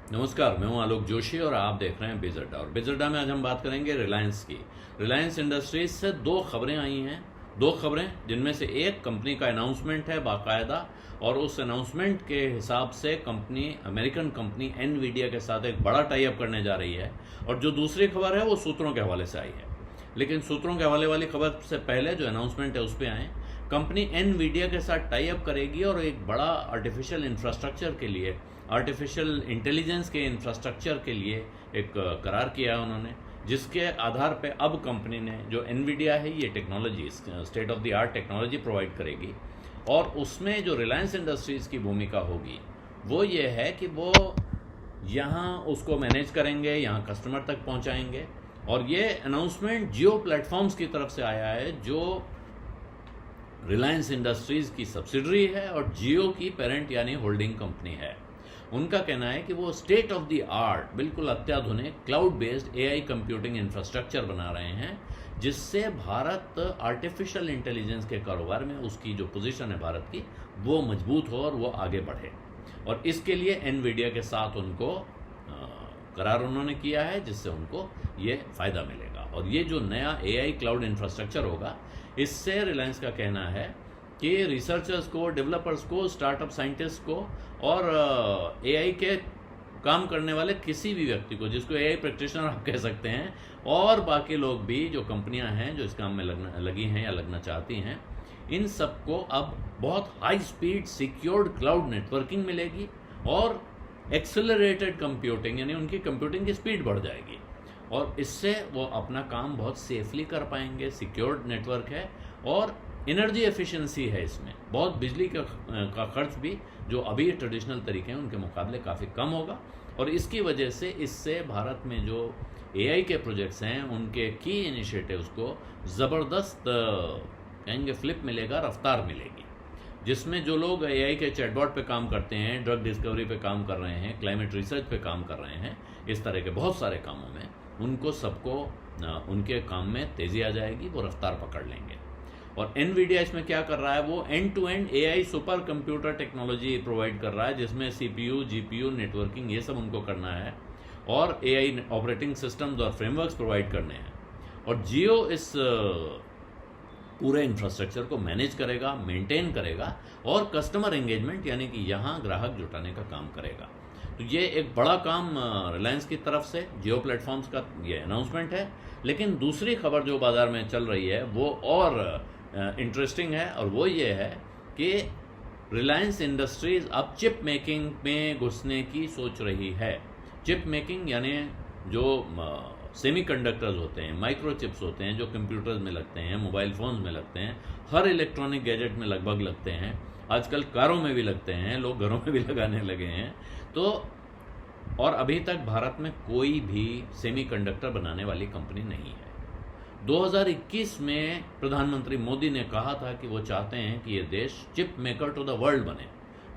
नमस्कार, मैं हूं आलोक जोशी और आप देख रहे हैं बिज अड्डा। और बिज अड्डा में आज हम बात करेंगे रिलायंस की। रिलायंस इंडस्ट्रीज से दो खबरें आई हैं, दो खबरें जिनमें से एक कंपनी का अनाउंसमेंट है बाकायदा, और उस अनाउंसमेंट के हिसाब से कंपनी, अमेरिकन कंपनी एनवीडिया के साथ एक बड़ा टाई अप करने जा रही है। और जो दूसरी खबर है वो सूत्रों के हवाले से आई है। लेकिन सूत्रों के हवाले वाली खबर से पहले जो अनाउंसमेंट है उस पर आए। कंपनी एनवीडिया के साथ टाई अप करेगी और एक बड़ा आर्टिफिशियल इंफ्रास्ट्रक्चर के लिए, आर्टिफिशियल इंटेलिजेंस के इंफ्रास्ट्रक्चर के लिए एक करार किया है उन्होंने, जिसके आधार पे अब कंपनी ने, जो एनवीडिया है, ये technology, state of the art technology provide करेगी। और उसमें जो रिलायंस इंडस्ट्रीज़ की भूमिका होगी वो ये है कि वो यहाँ उसको मैनेज करेंगे, यहाँ कस्टमर तक पहुँचाएंगे। और ये अनाउंसमेंट जियो प्लेटफॉर्म्स की तरफ से आया है, जो रिलायंस इंडस्ट्रीज़ की सब्सिडरी है और जियो की पेरेंट यानी होल्डिंग कंपनी है। उनका कहना है कि वो स्टेट ऑफ द आर्ट, बिल्कुल अत्याधुनिक cloud based AI computing infrastructure बना रहे हैं, जिससे भारत आर्टिफिशियल इंटेलिजेंस के कारोबार में उसकी जो पोजीशन है भारत की, वो मजबूत हो और वो आगे बढ़े। और इसके लिए एनवीडिया के साथ उनको करार उन्होंने किया है, जिससे उनको ये फ़ायदा मिलेगा। और ये जो नया एआई क्लाउड इंफ्रास्ट्रक्चर होगा, इससे रिलायंस का कहना है कि रिसर्चर्स को, डेवलपर्स को, स्टार्टअप साइंटिस्ट को और एआई के काम करने वाले किसी भी व्यक्ति को, जिसको एआई प्रैक्टिशनर आप कह सकते हैं, और बाकी लोग भी, जो कंपनियां हैं जो इस काम में लगी हैं या लगना चाहती हैं, इन सबको अब बहुत high speed secured cloud networking मिलेगी और एक्सेलरेटेड कंप्यूटिंग, यानी उनकी कंप्यूटिंग की स्पीड बढ़ जाएगी और इससे वो अपना काम बहुत सेफली कर पाएंगे। सिक्योर्ड नेटवर्क है और एनर्जी एफिशिएंसी है, इसमें बहुत बिजली का खर्च भी, जो अभी ट्रेडिशनल तरीके हैं उनके मुकाबले काफ़ी कम होगा। और इसकी वजह से इससे भारत में जो एआई के प्रोजेक्ट्स हैं, उनके की इनिशिएटिव्स को ज़बरदस्त कहेंगे फ्लिप मिलेगा, रफ्तार मिलेगी, जिसमें जो लोग एआई के चैटबॉट पे काम करते हैं, ड्रग डिस्कवरी पे काम कर रहे हैं, क्लाइमेट रिसर्च पे काम कर रहे हैं, इस तरह के बहुत सारे कामों में उनको सबको उनके काम में तेज़ी आ जाएगी, वो रफ्तार पकड़ लेंगे। और एनवीडिया इसमें क्या कर रहा है, वो end to end AI super computer technology provide कर रहा है, जिसमें सीपीयू, जीपीयू, नेटवर्किंग, ये सब उनको करना है और एआई ऑपरेटिंग सिस्टम्स और फ्रेमवर्क्स प्रोवाइड करने हैं। और जियो इस पूरे इंफ्रास्ट्रक्चर को मैनेज करेगा, मेंटेन करेगा और कस्टमर एंगेजमेंट, यानी कि यहाँ ग्राहक जुटाने का काम करेगा। तो ये एक बड़ा काम रिलायंस की तरफ से जियो प्लेटफॉर्म्स का ये अनाउंसमेंट है। लेकिन दूसरी खबर जो बाज़ार में चल रही है वो और इंटरेस्टिंग है, और वो ये है कि रिलायंस इंडस्ट्रीज़ अब चिप मेकिंग में घुसने की सोच रही है। चिप मेकिंग यानी जो सेमीकंडक्टर्स होते हैं, माइक्रो चिप्स होते हैं, जो कंप्यूटर्स में लगते हैं, मोबाइल फ़ोन्स में लगते हैं, हर इलेक्ट्रॉनिक गैजेट में लगभग लगते हैं, आजकल कारों में भी लगते हैं, लोग घरों में भी लगाने लगे हैं। तो और अभी तक भारत में कोई भी सेमीकंडक्टर बनाने वाली कंपनी नहीं है। 2021 में प्रधानमंत्री मोदी ने कहा था कि वो चाहते हैं कि ये देश chip maker to the world बने,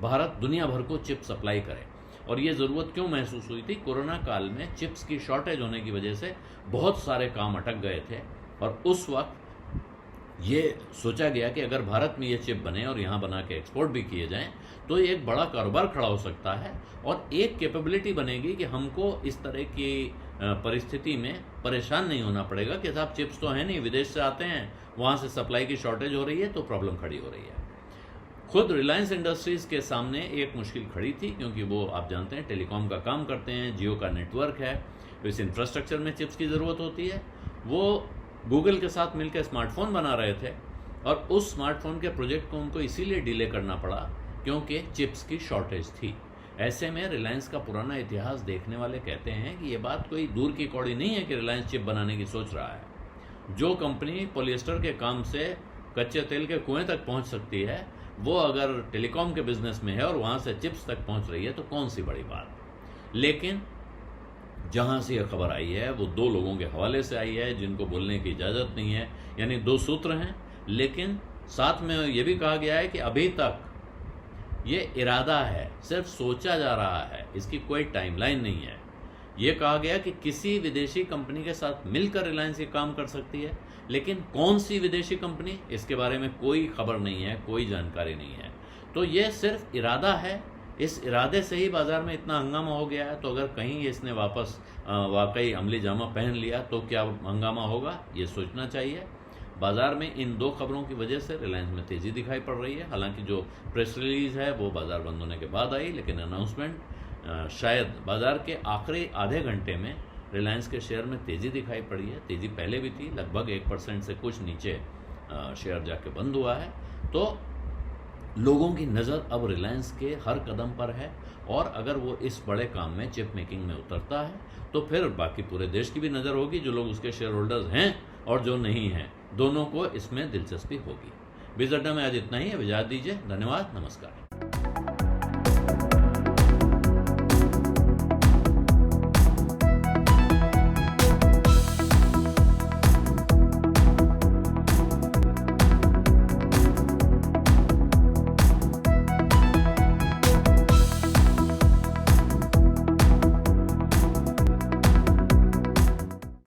भारत दुनिया भर को चिप सप्लाई करे। और ये ज़रूरत क्यों महसूस हुई थी? कोरोना काल में चिप्स की शॉर्टेज होने की वजह से बहुत सारे काम अटक गए थे, और उस वक्त ये सोचा गया कि अगर भारत में ये चिप बने और यहाँ बना के एक्सपोर्ट भी किए जाएं, तो ये एक बड़ा कारोबार खड़ा हो सकता है और एक कैपेबिलिटी बनेगी कि हमको इस तरह की परिस्थिति में परेशान नहीं होना पड़ेगा कि साहब चिप्स तो हैं नहीं, विदेश से आते हैं, वहाँ से सप्लाई की शॉर्टेज हो रही है, तो प्रॉब्लम खड़ी हो रही है। खुद रिलायंस इंडस्ट्रीज़ के सामने एक मुश्किल खड़ी थी, क्योंकि वो, आप जानते हैं, टेलीकॉम का काम करते हैं, जियो का नेटवर्क है, तो इस इंफ्रास्ट्रक्चर में चिप्स की ज़रूरत होती है। वो गूगल के साथ मिलकर स्मार्टफोन बना रहे थे और उस स्मार्टफोन के प्रोजेक्ट को उनको इसीलिए डिले करना पड़ा क्योंकि चिप्स की शॉर्टेज थी। ऐसे में रिलायंस का पुराना इतिहास देखने वाले कहते हैं कि ये बात कोई दूर की कौड़ी नहीं है कि रिलायंस चिप बनाने की सोच रहा है। जो कंपनी पॉलिएस्टर के काम से कच्चे तेल के कुएं तक पहुंच सकती है, वो अगर टेलीकॉम के बिजनेस में है और वहाँ से चिप्स तक पहुँच रही है, तो कौन सी बड़ी बात। लेकिन जहाँ से यह खबर आई है वो दो लोगों के हवाले से आई है, जिनको बोलने की इजाज़त नहीं है, यानी दो सूत्र हैं। लेकिन साथ में ये भी कहा गया है कि अभी तक ये इरादा है, सिर्फ सोचा जा रहा है, इसकी कोई टाइमलाइन नहीं है। ये कहा गया कि किसी विदेशी कंपनी के साथ मिलकर रिलायंस ये काम कर सकती है, लेकिन कौन सी विदेशी कंपनी, इसके बारे में कोई खबर नहीं है, कोई जानकारी नहीं है। तो ये सिर्फ इरादा है, इस इरादे से ही बाज़ार में इतना हंगामा हो गया है। तो अगर कहीं इसने वापस वाकई अमली जामा पहन लिया तो क्या हंगामा होगा, ये सोचना चाहिए। बाज़ार में इन दो खबरों की वजह से रिलायंस में तेज़ी दिखाई पड़ रही है। हालांकि जो प्रेस रिलीज़ है वो बाज़ार बंद होने के बाद आई, लेकिन अनाउंसमेंट शायद बाज़ार के आखिरी आधे घंटे में रिलायंस के शेयर में तेज़ी दिखाई पड़ी है। तेज़ी पहले भी थी, लगभग 1% से कुछ नीचे शेयर जाके बंद हुआ है। तो लोगों की नज़र अब रिलायंस के हर कदम पर है, और अगर वो इस बड़े काम में चिप मेकिंग में उतरता है तो फिर बाकी पूरे देश की भी नज़र होगी, जो लोग उसके शेयर होल्डर्स हैं और जो नहीं हैं, दोनों को इसमें दिलचस्पी होगी। बिज़ अड्डा में आज इतना ही है, इजाज़त दीजिए, धन्यवाद, नमस्कार।